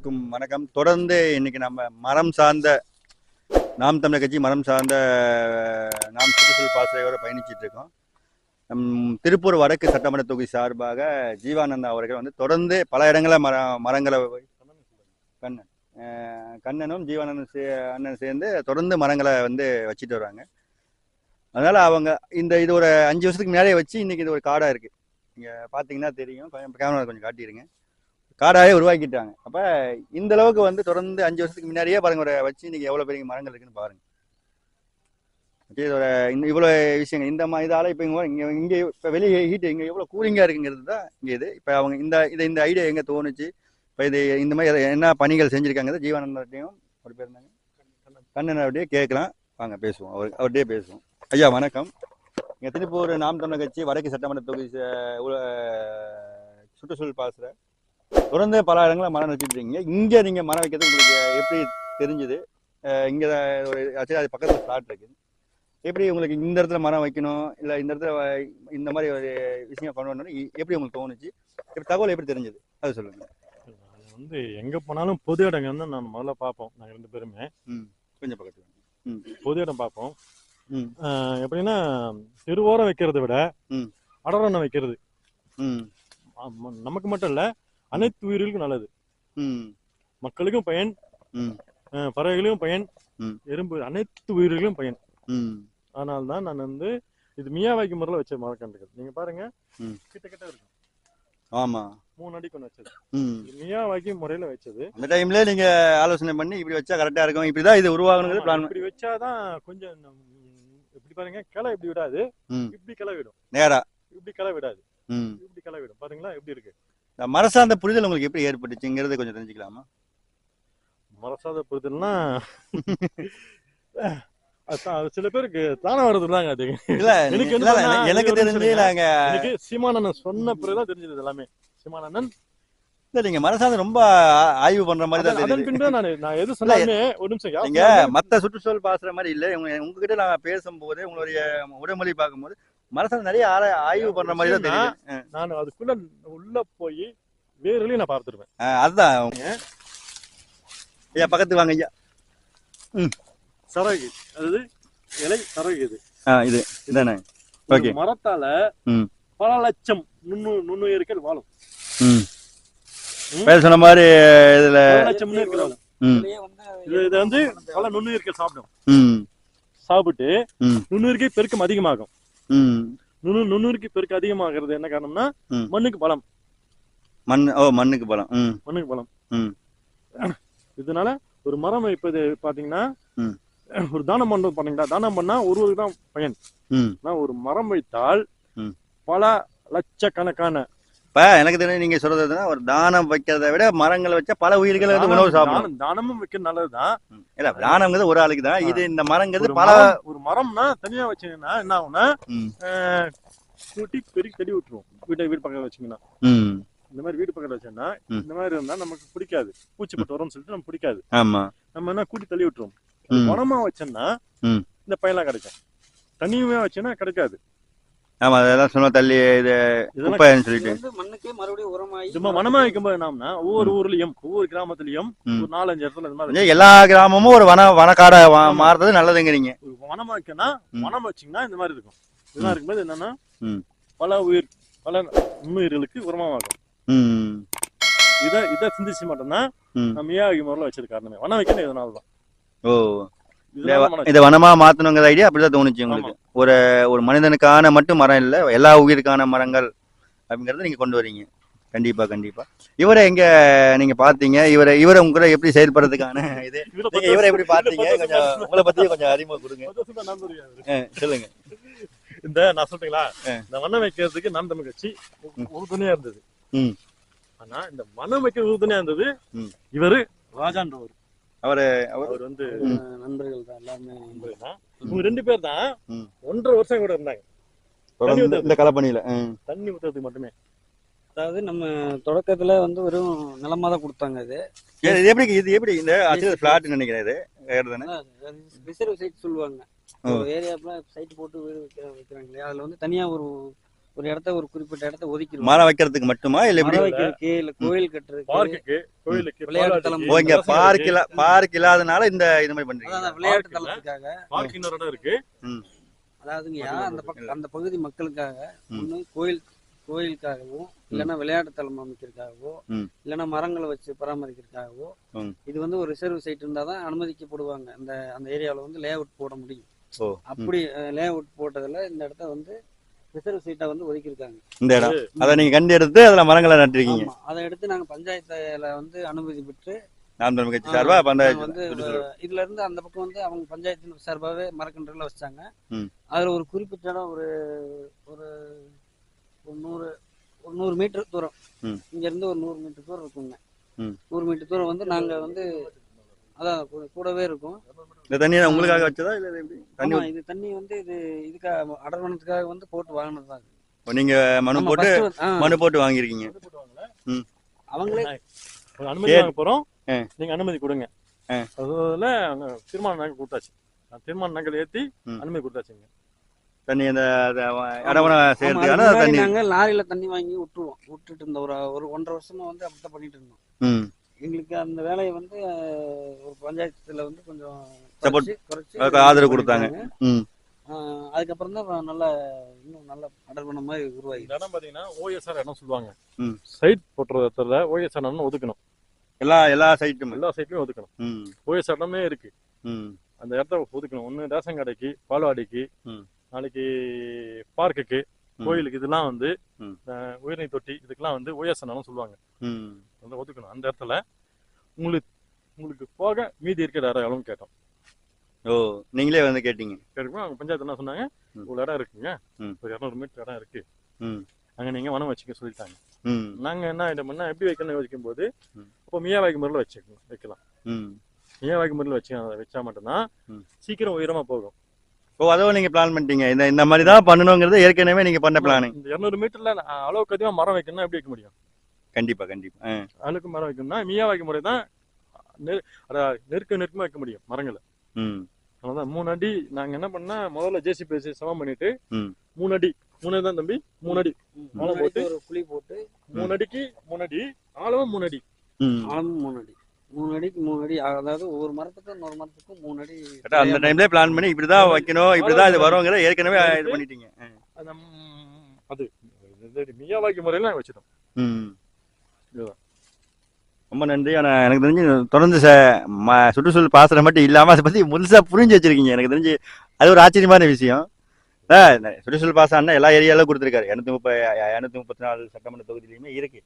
அனைவருக்கும் வணக்கம். தொடர்ந்து இன்னைக்கு நம்ம மரம் சார்ந்த நாம் தமிழர் கட்சி மரம் சார்ந்த நாம் சுற்றுச்சூழல் பாசறையோடு பயணிச்சுட்டு இருக்கோம். திருப்பூர் வடக்கு சட்டமன்ற தொகுதி சார்பாக ஜீவானந்தா அவர்கள் வந்து தொடர்ந்து பல இடங்களில் மரங்களை கண்ணனும் ஜீவானந்தம் அண்ணன் சேர்ந்து தொடர்ந்து மரங்களை வந்து வச்சுட்டு வர்றாங்க. அதனால அவங்க இது ஒரு 5 வருஷத்துக்கு முன்னாடியே வச்சு இன்னைக்கு இது ஒரு காடாக இருக்கு. நீங்க பாத்தீங்கன்னா தெரியும், கேமரா கொஞ்சம் காட்டிடுங்க. காடாவே உருவாக்கிட்டாங்க. அப்ப இந்த அளவுக்கு வந்து தொடர்ந்து 5 வருஷத்துக்கு முன்னாடியே பாருங்க ஒரு வச்சு இன்னைக்கு எவ்வளவு பெரிய மரங்கள் இருக்குன்னு பாருங்க. இதோட இவ்வளவு விஷயங்கள் இதால இப்ப இங்க இப்ப வெளியே ஹீட் இங்க எவ்வளவு கூலிங்கா இருக்குங்கிறது தான் இங்க இது. இப்ப அவங்க இந்த ஐடியா எங்க தோணுச்சு, இப்ப இது இந்த மாதிரி என்ன பணிகள் செஞ்சிருக்காங்க ஜீவானந்தாட்டையும் ஒரு பேர் இருந்தாங்க கண்ணனோடய கேட்கலாம். வாங்க பேசுவோம், அவர்கிட்டயே பேசுவோம். ஐயா வணக்கம். இங்க திருப்பூர் நாம் தமிழர் கட்சி வடக்கு சட்டமன்ற தொகுதி சுற்றுச்சூழல் பாசறை தொடர்ந்து பல இடங்களில் மரம் வச்சுருக்கீங்க. இங்கே நீங்கள் மரம் வைக்கிறது உங்களுக்கு எப்படி தெரிஞ்சுது? இங்கே ஒரு அது பக்கத்தில் ஃப்ளாட் இருக்குது. எப்படி உங்களுக்கு இந்த இடத்துல மரம் வைக்கணும், இல்லை இந்த இடத்துல இந்த மாதிரி ஒரு விஷயம் கொண்டு வரணும்னு எப்படி உங்களுக்கு தோணுச்சு? எப்படி தகவல் எப்படி தெரிஞ்சது அது சொல்லுங்கள். வந்து எங்கே போனாலும் பொது இடங்கள் வந்து நான் முதல்ல பார்ப்போம். நாங்கள் 2 பேருமே கொஞ்சம் பக்கத்தில் பொது இடம் பார்ப்போம். எப்படின்னா தெருவோரம் வைக்கிறத விட அடரணம் வைக்கிறது நமக்கு மட்டும் இல்லை, அனைத்து உயிர்களுக்கும் நல்லது. மக்களுக்கும் பயன், பறவைகளுக்கும் பயன், எறும்பு அனைத்து உயிர்களுக்கும் பயன். அதனால்தான் நான் வந்து இது மியாவாக்கி முறையில் வச்ச மரக்கன்றுகள். நீங்க பாருங்க, கிட்ட இருக்கும். ஆமா, 3 அடிக்கு ஒன்று வச்சது. மியாவாக்கி முறையில வச்சது. அந்த டைம்ல நீங்க ஆலோசனை பண்ணி இப்படி வச்சா கரெக்டா இருக்கும், இப்படிதான் இது உருவாகணும் பிளான். இப்படி வச்சாதான் கொஞ்சம் இப்படி பாருங்க, கிளை இப்படி விடாது, இப்படி கிளை விடும். நேரா இப்படி கிளை விடாது, இப்படி கிளை விடும். பாருங்களா எப்படி இருக்கு. மரசார்ந்த புரிதல் உங்களுக்கு எப்படி ஏற்பட்டுச்சுங்கிறது கொஞ்சம் தெரிஞ்சுக்கலாமா? மரசார்ந்த புரிதல்னா சில பேருக்கு தானே வருதுலாங்க. அது இல்ல எனக்கு தெரிஞ்சு எனக்கு சீமானந்தன் சொன்ன பிறகுதான் தெரிஞ்சது எல்லாமே. சீமானந்தன் நீங்க மரசார்ந்த ரொம்ப ஆய்வு பண்ற மாதிரி தான். அதன் பின்பு நான் எது சொன்னாலுமே ஒரு நிமிஷம், நீங்க மத்த சுற்றுச்சூழல் பாசுற மாதிரி இல்ல. உங்ககிட்ட நான் பேசும்போது உங்களுடைய உடமொழி பார்க்கும்போது மரசார்ந்த நிறைய ஆய்வு பண்ற மாதிரி தான் தெரியும். நான் அதுக்குள்ள உள்ள போய் வேர்களையும் நான் பார்த்துருவேன். அதுதான் ஐயா பக்கத்து வாங்க ஐயா. சரகு, அதாவது இலை சரகு. இது இதானே? ஓகே. மரத்தால பல லட்சம் நுண்ணுயிர்கள் வாழும். பேர் சொன்ன மாதிரி இதுல லட்சம் நுண்ணுயிர்கள் வாழும். இது வந்து பல நுண்ணுயிர்கள் சாப்பிட்டு நுண்ணுயிர்க்கு பெருக்கம் அதிகமாகும். நுண்ணுயிர்க்கு பெருக்கம் அதிகமாகிறது என்ன காரணம்னா மண்ணுக்கு பலம். மண்ணுக்கு பலம். மண்ணுக்கு பலம். இதனால ஒரு மரம் வைப்பது பாத்தீங்கன்னா, ஒரு தானம் பண்றது பாத்தீங்கன்னா, தானம் பண்ணா ஒருவருக்கு தான் பயன். ஒரு மரம் வைத்தால் பல லட்சக்கணக்கான. எனக்கு தெரியும் நீங்க சொல்றதுன்னா, ஒரு தானம் வைக்கிறத விட மரங்களை வச்சா பல உயிர்கள் உணவு சாப்பிடும். தானமும் வைக்கிறது நல்லதுதான். இல்ல, தானம்ங்கிறது ஒரு ஆளுக்கு தான். இது இந்த மரங்கிறது பல. ஒரு மரம்னா தனியா வச்சீங்கன்னா என்ன ஆகும்னா, கூட்டி பெருக்கி தடி விட்டுருவோம். வீடு பக்கத்துல வச்சீங்கன்னா, இந்த மாதிரி வீடு பக்கத்துல வச்சோம்னா இந்த மாதிரி இருந்தா நமக்கு பிடிக்காது, பூச்சிப்பட்டு வரும்னு சொல்லிட்டு நமக்கு பிடிக்காது. ஆமா, நம்ம என்ன கூட்டி தள்ளி விட்டுருவோம். மரமா வச்சோம்னா இந்த பயன்லாம் கிடைக்கும். தனியுமே வச்சோன்னா கிடைக்காது. ஆமா, அதெல்லாம் சொன்ன தள்ளி இது குப்பைன்னு சொல்லிட்டு மண்ணுக்கே மறுபடியும் உரமாயி சும்மா வனமா வைக்கும்போது என்னம்னா, ஒவ்வொரு ஊர்லயும் ஒவ்வொரு கிராமத்திலயும் ஒரு 4-5 இடத்துல இந்த மாதிரி எல்லா கிராமமும் ஒரு வனக்காடை மாறுறது நல்லதுங்கிறீங்க. வனமா வைக்கனா வனம் வச்சீங்கன்னா இந்த மாதிரி இருக்கும். இதெல்லாம் இருக்கும்போது என்னன்னா பல நுண்ணுயிர்களுக்கு உரமாகும். இதை சிந்திச்சு மட்டும்தான் நம்ம மியாவாக்கி முறையில வச்சது காரணமே. வனம் வைக்கணும் இதனாலதான். இதை வனமா மாத்தணுங்கிற ஐடியா அப்படிதான் தோணுச்சு உங்களுக்கு. ஒரு மனிதனுக்கான மட்டும் மரம் இல்ல, எல்லா உயிருக்கான மரங்கள் அப்படிங்கறத நீங்க கொண்டு வரீங்க. கண்டிப்பா கண்டிப்பா. இவரை எங்க நீங்க பாத்தீங்க? இவரை உங்க கூட எப்படி செயல்படுறதுக்கான இது இவரை எப்படி பாத்தீங்க? கொஞ்சம் உங்களை பத்தி கொஞ்சம் அறிமுகம் கொடுங்க. சொல்லுங்க. இந்த நான் சொல்றீங்களா, இந்த வனம் வைக்கிறதுக்கு நாம் தமிழர் கட்சி உறுதுணையா இருந்தது. ஆனா இந்த வனம் வைக்கிற உறுதுணையா இருந்தது இவரு ராஜான்றவர். அவர் வந்து நண்பர்கள் தான், எல்லாமே நண்பர்கள் தான். இவங்க 2 பேர் தான் 1.5 வருஷம் கூட இருந்தாங்க இந்த கலப்பணியில. தண்ணி ஊத்துறதுக்கு மட்டுமே. அதாவது நம்ம தொடக்கத்துல வந்து வெறும் நிலமா தான் கொடுத்தாங்க. இது எப்படி இந்த பிளாட் நினைக்கிறேன். ரிசர்வ் சைட் சொல்லுவாங்க. ஏரியாப்ல சைட் போட்டு வீடு வைக்கிறாங்க இல்லையா, அதுல வந்து தனியா ஒரு ஒரு இடத்த ஒரு குறிப்பிட்ட இடத்த ஒதுக்கிடுவாங்க. மரம் வைக்கிறதுக்கு மட்டுமா இல்ல எப்படி? மரம் வைக்கிறதுக்கு இல்ல கோயில் கட்டுறதுக்கு, பார்க்குக்கு, கோயிலுக்கு, விளையாட்டு தலம். ஓ, இங்க பார்க் இல்லாதனால இந்த மாதிரி பண்றீங்க. அதான் விளையாட்டு தலத்துக்காக பார்க் இன்னொரு இடம் இருக்கு. அதாவதுங்கய்யா அந்த பகுதி மக்களுக்காக ஒண்ணு கோயிலுக்காகவும் இல்லைன்னா விளையாட்டு தலம் அமைக்கிறதுக்காகவோ இல்லைன்னா மரங்களை வச்சு பராமரிக்கிறதுக்காகவோ இது வந்து ஒரு ரிசர்வ் சைட் இருந்தாதான் அனுமதிக்கப்படுவாங்க. அந்த ஏரியாவில் வந்து லே அவுட் போட முடியும். அப்படி லே அவுட் போட்டதுல இந்த இடத்த வந்து ரிசர்வ் சைட்டா வந்து ஒதுக்கியிருக்காங்க. இந்த இடம் அதை நீங்க கண்டு எடுத்து அதுல மரங்களை நட்டுருக்கீங்க. அதை எடுத்து நாங்க பஞ்சாயத்துல வந்து அனுமதி பெற்று நாம் தமிழ் கட்சி சார்பா வந்து இதுல இருந்து அந்த பக்கம் வந்து அவங்க பஞ்சாயத்து சார்பாவே மரக்கன்றுகளை வச்சாங்க. அதுல ஒரு குறிப்பிட்ட இடம் ஒரு 100 மீட்டர் தூரம், இங்க இருந்து ஒரு 100 மீட்டர் தூரம் இருக்குங்க. 100 மீட்டர் தூரம் வந்து நாங்க வந்து அதான் கூடவே இருக்கும். இந்த தண்ணி உங்களுக்காக வச்சதா இல்ல எப்படி? இது தண்ணி வந்து இதுக்காக அடர்வனத்துக்காக வந்து போட்டு வாங்கினதுதான். நீங்க மனு போட்டு வாங்கிருக்கீங்க. அவங்களே அனுமதி வாங்க போறோம், நீங்க அனுமதி கொடுங்க. அதுல தீர்மான நகல் கொடுத்தாச்சு. தீர்மான நகல் ஏத்தி அனுமதி கொடுத்தாச்சுங்க. தண்ணி அந்த அடவனம் செய்யறதுக்கான தண்ணி நாங்க லாரியில தண்ணி வாங்கி விட்டுட்டு இருந்த ஒரு 1.5 வருஷமா வந்து அப்படித்தான் பண்ணிட்டு இருந்தோம். எங்களுக்கு அந்த வேலையை வந்து ஒரு பஞ்சாயத்துல வந்து கொஞ்சம் குறைச்சு ஆதரவு கொடுத்தாங்க. அதுக்கப்புறம் தான் இன்னும் நல்ல அடர்வன மாதிரி உருவாகி. இடம் பாத்தீங்கன்னா ஓஎஸ்ஆர் இடம் சொல்லுவாங்க. சைட் போட்டுறதுல ஓஎஸ்ஆர் இடம் ஒதுக்கணும். எல்லா சைட்லயும் ஒதுக்கணும். ஓஎஸ்ஆர் இடமே இருக்கு. அந்த இடத்த ஒதுக்கணும். ஒண்ணு ரேஷன் கடைக்கு, பால்வாடிக்கு, நாளைக்கு பார்க்குக்கு, கோயிலுக்கு, இதெல்லாம் வந்து உயிர்நீர் தொட்டி, இதுக்கெல்லாம் வந்து ஓஎஸ்ஆர் இடம் சொல்லுவாங்க. ஒதுக்கணும். அந்த இடத்துல உங்களுக்கு போக மீதி இருக்கிற இடம் கேட்டோம். ஓ, நீங்களே வந்து கேட்டீங்க? கேட்கும். அவங்க பஞ்சாயத்து என்ன சொன்னாங்க, இவ்வளவு இடம் இருக்குங்க, ஒரு 200 மீட்டர் இடம் இருக்கு, அங்க நீங்க வனம் வச்சுக்க சொல்லிட்டாங்க. நாங்க என்ன ஐட்டம் பண்ணா எப்படி வைக்கணும்னு யோசிக்கும் போது இப்போ மியாவாய்க்கு முறையில் வைக்கலாம். மியாவாய்க்கு முறையில் வச்சா மட்டும்தான் சீக்கிரம் உயரமா போகும். ஓ, அதோ நீங்க பிளான் பண்ணிட்டீங்க. இந்த மாதிரி தான் பண்ணணுங்கிறது ஏற்கனவே நீங்க பண்ண பிளான். இந்த 200 மீட்டர்ல அளவுக்கு அதிகமா மரம் வைக்கணும்னா எப்படி வைக்க முடியும்? கண்டிப்பா அளவுக்கு மரம் வைக்கணும்னா மியாவாய்க்கு முறை தான் நெருக்கமா வைக்க முடியும் மரங்களை. அதான் 3 அடி. நாங்க என்ன பண்ணா முதல்ல ஜேசிபி சமம் பண்ணிட்டு 3 அடி தான் தம்பி, 3 அடி ஆழம் போட்டு ஒரு குழி போட்டு 3 அடிக்கு 3 அடி ஆழமும் 3 அடி, ஆழமும் 3 அடி, 3 அடிக்கு 3 அடி. அதாவது ஒவ்வொரு மரத்துக்கும் இன்னொரு மரத்துக்கும் 3 அடி. அந்த டைம்ல பிளான் பண்ணி இப்படிதான் வைக்கணும், இப்படிதான் இது வரும்ங்கற ஏற்கனவே இது பண்ணிட்டீங்க. அது மியாவாய்க்கு முறையில நாங்க வச்சிட்டோம். ரொம்ப நன்றி. ஆனால் எனக்கு தெரிஞ்சு தொடர்ந்து சுற்றுச்சூழல் பாசனம் மட்டும் இல்லாமல் அதை பற்றி முழுசாக புரிஞ்சு வச்சிருக்கீங்க. எனக்கு தெரிஞ்சு அது ஒரு ஆச்சரியமான விஷயம். சுற்றுச்சூழல் பாசனம் எல்லா ஏரியாவிலும் கொடுத்துருக்காரு. 234 சட்டமன்ற தொகுதியிலையுமே இருக்கு.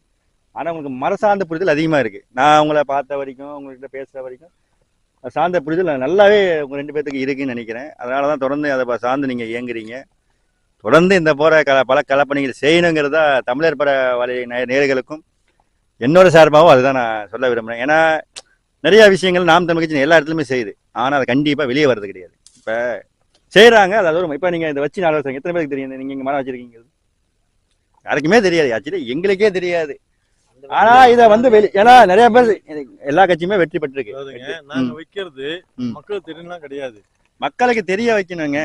ஆனால் உங்களுக்கு மர சார்ந்த புரிதல் அதிகமாக இருக்கு. நான் உங்களை பார்த்த வரைக்கும், உங்கள்கிட்ட பேசுகிற வரைக்கும் சார்ந்த புரிதல் நல்லாவே உங்கள் 2 பேர்த்துக்கு இருக்குன்னு நினைக்கிறேன். அதனால தான் தொடர்ந்து அதை சார்ந்து நீங்கள் இயங்குறீங்க. தொடர்ந்து இந்த போற பல கலப்பணிகள் செய்யணுங்கிறதா தமிழர் பட வலை நேயர்களுக்கும் என்னோட சார்பாகவும் அதுதான் நான் சொல்ல விரும்புகிறேன். ஏன்னா நிறைய விஷயங்கள் நாம் தமிழ் கட்சி எல்லா இடத்துலையுமே செய்யுது. ஆனால் அது கண்டிப்பாக வெளியே வர்றது கிடையாது. இப்போ செய்கிறாங்க, அது ஒரு இப்போ நீங்கள் இதை வச்சு 4 வருஷம் எத்தனை பேருக்கு தெரியும்? நீங்கள் இங்கே மரம் வச்சிருக்கீங்க, யாருக்குமே தெரியாது. ஆக்சுவலி எங்களுக்கே தெரியாது. ஆனால் இதை வந்து ஏன்னா நிறைய பேர் எல்லா கட்சியுமே வெற்றி பெற்றிருக்கு. நாங்கள் வைக்கிறது மக்களுக்கு தெரியலாம் கிடையாது, மக்களுக்கு தெரிய வைக்கணுங்க.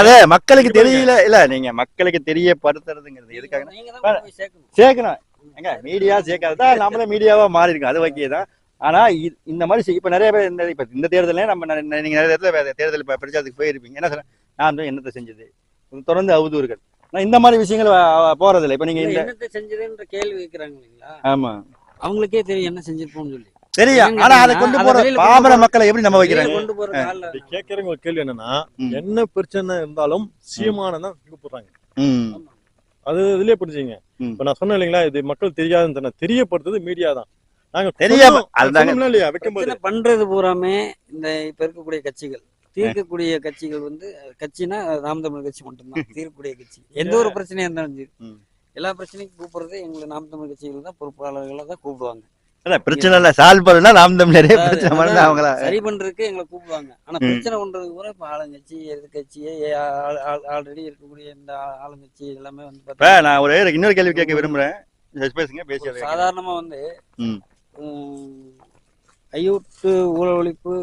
அதே மக்களுக்கு தெரியல இல்ல, நீங்க மக்களுக்கு தெரியப்படுத்துறதுங்கிறது எதுக்காக சேர்க்கணும். எங்க மீடியா சேர்க்காதான் நம்மளே மீடியாவா மாறி இருக்கு, அது ஓகேதான். ஆனா இந்த மாதிரி இப்ப நிறைய பேர் இந்த தேர்தலே நம்ம நீங்க நிறைய இடத்துல தேர்தல் பிரச்சாரத்துக்கு போயிருப்பீங்க. என்ன சொல்ல, நான் என்னத்தை செஞ்சது தொடர்ந்து அவதூறுகள், இந்த மாதிரி விஷயங்கள் போறது இல்லை. இப்ப நீங்க என்னத்தை செஞ்சதுன்ற கேள்வி கேட்கிறாங்க இல்லைங்களா? ஆமா, அவங்களுக்கே தெரியும் என்ன செஞ்சிருப்போம்னு சொல்லி தெரியும். ஆனா அதை கொண்டு போற பாமர மக்களை எப்படி நம்ம வைக்கிறாங்க? கேட்கறவங்க ஒரு கேள்வி என்னன்னா, என்ன பிரச்சனை இருந்தாலும் சீமானதான் கூப்பிடுறாங்க. அது இதுலயே புரிஞ்சுங்க. இப்ப நான் சொன்னேன் இல்லைங்களா, இது மக்கள் தெரியாதுன்னு தெரியப்படுத்துறது மீடியா தான். நாங்க இல்லையா வைக்கும்போது பண்றது பூராமே இந்த இப்ப இருக்கக்கூடிய கட்சிகள், தீர்க்கக்கூடிய கட்சிகள் வந்து கட்சினா நாம் தமிழ் கட்சி மட்டும்தான் தீர்க்கக்கூடிய கட்சி. எந்த ஒரு பிரச்சனையா இருந்தாலும் எல்லா பிரச்சனைக்கும் கூப்பிடுறது எங்களை நாம் தமிழ் கட்சிகள் தான், பொறுப்பாளர்களை தான் கூப்பிடுவாங்க. பிரச்சனை இல்ல சால்வ் பண்ணா நாம் தமிழரே பிரச்சனை அவங்கள சரி பண்றதுக்கு எங்களை கூப்பிடுவாங்க. ஆனா பிரச்சனை பண்றது கூட இப்ப ஆளுங்கட்சி, எதிர்கட்சியே ஆல்ரெடி இருக்கக்கூடிய இந்த ஆளுங்கட்சி எல்லாமே வந்து நான் ஒரு இன்னொரு கேள்வி கேட்க விரும்புறேன். சாதாரணமா வந்து கையூட்டு ஊழல் ஒழிப்பு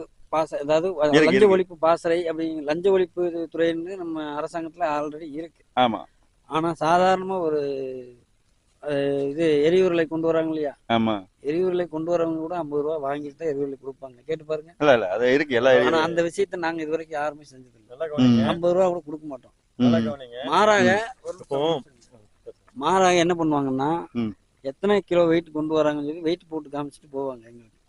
அதாவது லஞ்ச ஒழிப்பு பாசறை அப்படி லஞ்ச ஒழிப்பு துறைன்னு நம்ம அரசாங்கத்துல ஆல்ரெடி இருக்கு. ஆமா. ஆனா சாதாரணமா ஒரு இது எரியூரலை கொண்டு வராங்க இல்லையா? ஆமா, எரியூரலை கொண்டு வரவங்க கூட 50 ரூபா வாங்கிட்டு தான் எரியூரலை கொடுப்பாங்க. கேட்டு பாருங்க. இல்ல அது இருக்கு எல்லா ஆனா அந்த விஷயத்த நாங்க இது வரைக்கும் யாருமே செஞ்சதில்லை. நல்லா கவனிங்க. 50 ரூபா கூட கொடுக்க மாட்டோம். நல்லா கவனிங்க. மாறாக என்ன பண்ணுவாங்கன்னா, ம். எத்தனை கிலோ வெயிட் கொண்டு வராங்கன்னு சொல்லி வெயிட் போட்டு காமிச்சிட்டு போவாங்க எங்களுக்கு.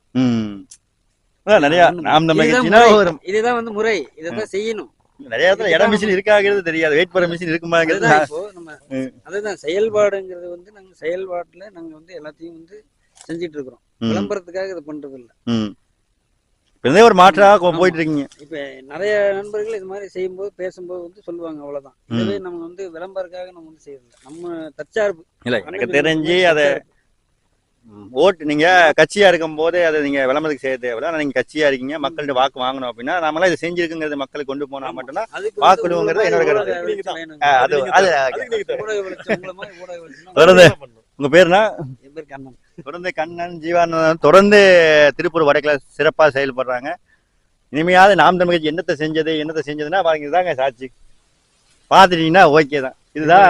நிறைய நாம் தமிழ் கட்சினா இதுதான் வந்து முறை. இதைதான் செய்யணும். நிறைய இடத்துல இட மிஷின் இருக்காங்கிறது தெரியாது, வெயிட் பண்ண மிஷின் இருக்குமாங்கிறது. இப்போ நம்ம அதுதான் செயல்பாடுங்கிறது வந்து நாங்க செயல்பாட்டுல நாங்க வந்து எல்லாத்தையும் வந்து செஞ்சிட்டு இருக்கிறோம். விளம்பரத்துக்காக இதை பண்றது இல்ல. ஒரு மாற்றாக போயிட்டு இருக்கீங்க. இப்ப நிறைய நண்பர்கள் இது மாதிரி செய்யும்போது பேசும்போது வந்து சொல்லுவாங்க, அவ்வளவுதான். இதுவே நம்ம வந்து விளம்பரத்துக்காக நம்ம வந்து செய்யறது நம்ம தற்சார்பு இல்ல. எனக்கு தெரிஞ்சு அதை ஓட்டு நீங்க கட்சியா இருக்கும் போதே அதை நீங்க விளம்பரத்துக்கு செய்ய தேவையில்ல. நீங்க கட்சியா இருக்கீங்க, மக்கள்கிட்ட வாக்கு வாங்கணும் அப்படின்னா நம்மளாம் இதை செஞ்சிருக்குங்கிறது மக்களுக்கு கொண்டு போனா மட்டும்தான் வாக்குடுவோங்கிறது என்னோட கருத்து. தொடர்ந்து உங்க பேருனா? என் பேர் கண்ணன். தொடர்ந்து கண்ணன் ஜீவானந்தன் தொடர்ந்து திருப்பூர் வடக்குல சிறப்பா செயல்படுறாங்க. இனிமையாவது நாம் தமிழ் கட்சி என்னத்தை செஞ்சதுன்னா பாருங்க, இதுதாங்க சாட்சி. பாத்துட்டீங்கன்னா ஓகே தான். இதுதான்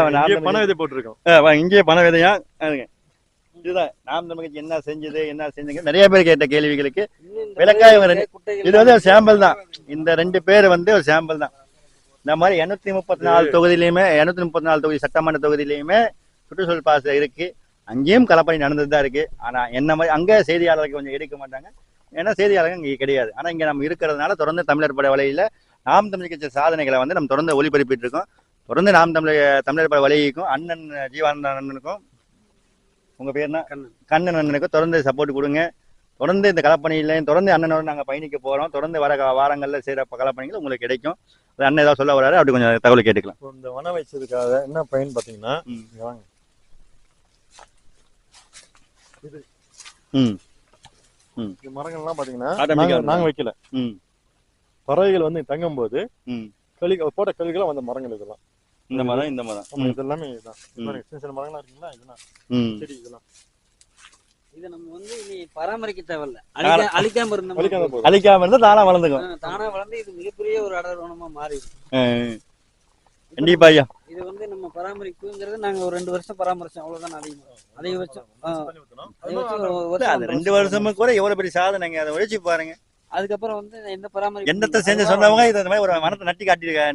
பண விதை போட்டிருக்கோம். இங்கே பண விதையா இதுதான் நாம் தமிழ் கட்சி என்ன செஞ்சுங்க. நிறைய பேர் கேட்ட கேள்விகளுக்கு விளக்காயம். இது வந்து ஒரு சாம்பிள் தான். இந்த 2 பேர் வந்து ஒரு சாம்பிள் தான். இந்த மாதிரி 834 தொகுதியிலையுமே 834 தொகுதி சட்டமன்ற தொகுதியிலையுமே சுற்றுச்சூழல் பாச இருக்கு. அங்கேயும் களப்பணி நடந்துட்டு தான் இருக்கு. ஆனா என்ன மாதிரி அங்க செய்தியாளர்கள் கொஞ்சம் எடுக்க மாட்டாங்க. ஏன்னா செய்தியாளர்கள் இங்கே கிடையாது. ஆனா இங்க நம்ம இருக்கிறதுனால தொடர்ந்து தமிழர் பட வலையில நாம் தமிழ் கட்சி சாதனைகளை வந்து நம்ம தொடர்ந்து ஒளிபரப்பிட்டு இருக்கோம். தொடர்ந்து நாம் தமிழர் பட வலைக்கும் அண்ணன் ஜீவானந்த அண்ணனுக்கும் உங்க பேர்னா கண்ணன் அண்ணனுக்கும் தொடர்ந்து சப்போர்ட் கொடுங்க. தொடர்ந்து இந்த களப்பணியிலையும் தொடர்ந்து அண்ணனோட நாங்க பயணிக்க போறோம். தொடர்ந்து வர வாரங்கள்ல செய்யற களப்பணிகள் உங்களுக்கு கிடைக்கும். அண்ணன் ஏதாவது சொல்ல வராரு, அப்படி கொஞ்சம் தகவல் கேட்டுக்கலாம். இந்த வன வச்சதுக்காக என்ன பயன் பாத்தீங்கன்னா, மரங்கள்லாம் பாத்தீங்கன்னா நாங்க வைக்கல. பறவைகள் வந்து தங்கும் போது போட்ட கல்விகளை வந்த மரங்கள் இதெல்லாம். இந்த மரம் இதெல்லாமே இதுதான். சின்ன மரங்களா இருக்குங்களா, இதெல்லாம் செடி. இதெல்லாம் இதை நம்ம வந்து இனி பராமரிக்க தேவையில்ல. அழிக்காம இருந்தா தானா வளர்ந்துக்கும். தானா வளர்ந்து இது மிகப்பெரிய ஒரு அடர்வனமா மாறிடும். கண்டிப்பா ஐயா. இது வந்து நம்ம பராமரிப்புங்கிறது நாங்க ஒரு 2 வருஷம் பராமரிச்சோம், அவ்வளவுதான். அதிகபட்சம் 2 வருஷமும் கூட எவ்வளவு பெரிய சாதனைங்க. அதை உழைச்சி பாருங்க. அதுக்கப்புறம் வந்து எந்த பராமரிப்பு என்னத்தை செஞ்சு சொன்னவங்க இந்த மாதிரி ஒரு மரத்தை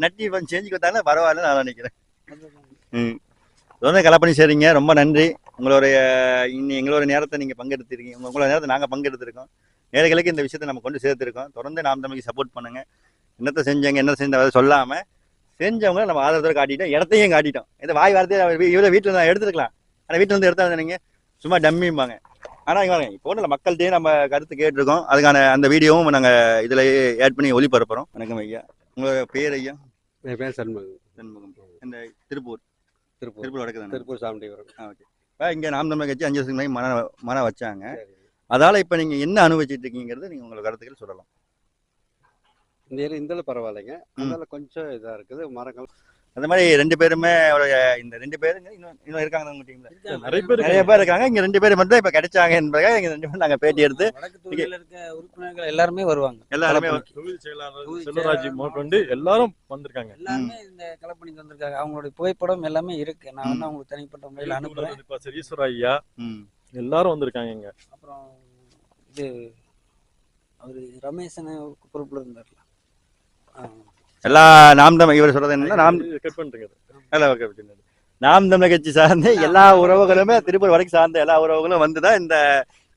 நட்டி செஞ்சு கொடுத்தாங்க, பரவாயில்ல நான் நினைக்கிறேன். தொடர்ந்து களப்பணி செய்றீங்க, ரொம்ப நன்றி. உங்களுடைய எங்களோட நேரத்தை நீங்க பங்கெடுத்திருக்கீங்க. உங்களோட நேரத்தை நாங்க பங்கெடுத்திருக்கோம். ஏழைகளுக்கு இந்த விஷயத்தை நம்ம கொண்டு சேர்த்திருக்கோம். தொடர்ந்து நாம் தமிழுக்கு சப்போர்ட் பண்ணுங்க. என்னத்தை செஞ்சாங்க, என்ன செஞ்ச சொல்லாம செஞ்சவங்க நம்ம ஆதரவு காட்டிட்டோம், இடத்தையும் காட்டிட்டோம். இந்த வாய் வார்த்தையை இவ்வளவு வீட்டுல நான் எடுத்துருக்கலாம். ஆனா வீட்டுல இருந்து எடுத்தா நீங்க சும்மா டம்மிம்பாங்க. ஆனா இங்க இப்போ உள்ள மக்கள்கிட்டயே நம்ம கருத்து கேட்டிருக்கோம். அதுக்கான அந்த வீடியோவும் நாங்க இதுல ஆட் பண்ணி ஒளிபரப்புறோம். வணக்கம் ஐயா. உங்களோட பேர் ஐயா? என் பேர் சண்முகம். இந்த திருப்பூர் வடக்கு திருப்பூர் சாமண்டிபுரம். ஓகே. இங்க நாம் தமிழ் கட்சி 5 வருஷத்துக்கு முன்னாடி மரம் வச்சாங்க. அதால இப்ப நீங்க என்ன அனுபவிச்சுட்டு இருக்கீங்கிறது நீங்க உங்களோட கருத்துக்கள் சொல்லலாம். இந்த பரவாயில்லைங்க. அதனால கொஞ்சம் இதா இருக்குது மரங்கள். அந்த மாதிரி 2 பேருமே இந்த 2 பேருங்க இன்னும் இருக்காங்க உங்க டீம்ல. நிறைய பேர் இருக்காங்க. இங்க 2 பேர் மட்டும் இப்ப கிடைச்சாங்க என்பதாக இங்க 2 பேரும் நாங்க பேட்டி எடுத்து இருக்க உறுப்பினர்கள் எல்லாருமே வருவாங்க. எல்லாருமே தொகுதி செயலாளர் செல்வராஜ் முதற்கொண்டு எல்லாரும் வந்திருக்காங்க. எல்லாருமே இந்த களப்பணிக்கு வந்திருக்காங்க. அவங்களுடைய புகைப்படம் எல்லாமே இருக்கு. நான் வந்து அவங்களுக்கு தனிப்பட்ட முறையில் அனுப்புறேன். ஈஸ்வர ஐயா எல்லாரும் வந்திருக்காங்க இங்க. அப்புறம் இது அவரு ரமேசன் பொறுப்புல இருந்தார்ல. எல்லா நாம் தமிழ் இவர் சொல்றது என்னன்னா நாம் தமிழ் கட்சி சார்ந்த எல்லா உறவுகளுமே திருப்பூர் வரைக்கும் சார்ந்த எல்லா உறவுகளும் வந்துதான் இந்த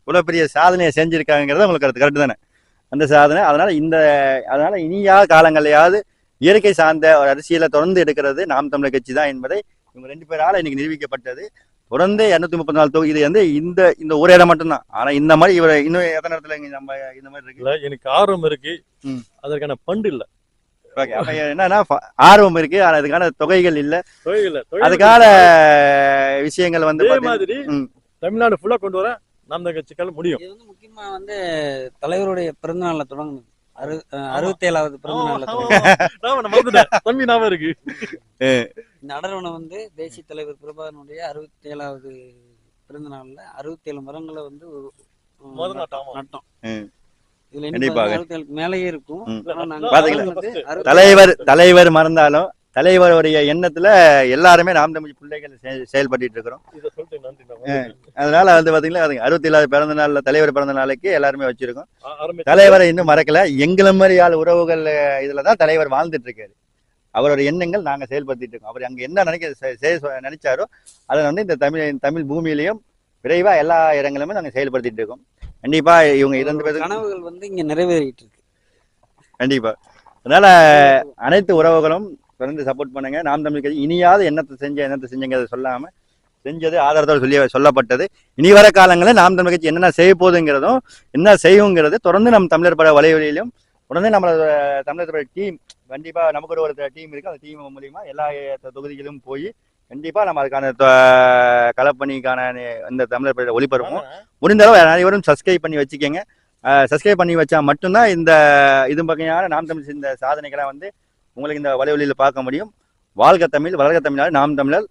இவ்வளவு பெரிய சாதனையை செஞ்சிருக்காங்கிறது உங்களுக்கு கரெக்ட் தானே அந்த சாதனை. அதனால இனியா காலங்களையாவது இயற்கை சார்ந்த ஒரு அரசியலை தொடர்ந்து எடுக்கிறது நாம் தமிழர் கட்சி தான் என்பதை இவங்க 2 பேரால இன்னைக்கு நிரூபிக்கப்பட்டது. தொடர்ந்து 234 தொகுதி இது வந்து இந்த ஒரு இடம் மட்டும்தான். ஆனா இந்த மாதிரி இவரை இன்னும் எத்தனை இடத்துல நம்ம இந்த மாதிரி இருக்கு. எனக்கு ஆர்வம் இருக்கு, அதற்கான ஃபண்ட் இல்ல. என்னன்னா ஆர்வம் இருக்கு, ஆனா அதுக்கான தொகைகள் இல்ல. அதுக்கான விஷயங்கள் வந்து மாதிரி தமிழ்நாடு ஃபுல்லா கொண்டு வர நாம் தமிழ் கட்சிக்கால முடியும். இது வந்து முக்கியமா வந்து தலைவருடைய பிறந்த நாள்ல தொடங்கணும். 67வது பிறந்த நாள்ல தம்பி ஞாபகம் இருக்கு. இந்த அடர்வனம் வந்து தேசிய தலைவர் பிரபாகரனுடைய 67வது பிறந்த நாள்ல 67 மரங்களை வந்து நட்டோம். இதுல 67 மேலேயே இருக்கும். தலைவர் மறந்தாலும் தலைவருடைய எண்ணத்துல எல்லாருமே நாம் தமிழ் பிள்ளைகள் செயல்பட்டு இருக்கிறோம். இதை சொல்லிட்டு நன்றி. அதனால வந்து பாத்தீங்கன்னா 67வது பிறந்த நாள்ல தலைவர் பிறந்த நாளைக்கு எல்லாருமே வச்சிருக்கோம். ஆரம்பிச்சு தலைவரை இன்னும் மறக்கல. எங்களை மாதிரி ஆள் உறவுகள் இதுலதான் தலைவர் வாழ்ந்துட்டு இருக்காரு. அவரோட எண்ணங்கள் நாங்க செயல்படுத்திட்டு இருக்கோம். அவர் அங்க என்ன நினைச்சாரோ அதை வந்து இந்த தமிழ் பூமியிலையும் விரைவா எல்லா இடங்களுமே நாங்க செயல்படுத்திட்டு இருக்கோம். கண்டிப்பா இவங்க 2 பேருக்கு கனவுகள் வந்து இங்க நிறைவேறிட்டு இருக்கு. கண்டிப்பா. அதனால அனைத்து உறவுகளும் தொடர்ந்து சப்போர்ட் பண்ணுங்க. நாம் தமிழ் கட்சி இனியாவது என்னத்தை செஞ்சங்கிறத சொல்லாம செஞ்சது ஆதாரத்தோடு சொல்லப்பட்டது. இனி வர காலங்களில் நாம் தமிழ் கட்சி என்னென்ன செய்ய போகுதுங்கிறதும் என்ன செய்யுங்கிறது தொடர்ந்து நம்ம தமிழர் பட வலைவலியிலும் உடனே நம்மளோட தமிழர் டீம் கண்டிப்பா நமக்கு ஒரு டீம் இருக்கு. அந்த டீம் மூலியமா எல்லா தொகுதிகளும் போய் கண்டிப்பா நம்ம அதுக்கான களப்பணிக்கான இந்த தமிழர் பட ஒளிபரப்பும். முடிந்தளவு அனைவரும் சப்ஸ்கிரைப் பண்ணி வச்சுக்கோங்க. சப்ஸ்கிரைப் பண்ணி வச்சா மட்டும்தான் இது வகையான நாம் தமிழ் இந்த சாதனைகளை வந்து உங்களுக்கு இந்த வலைவலியில் பார்க்க முடியும். வாழ்க தமிழ், வளர்க தமிழ், நாம் தமிழர்.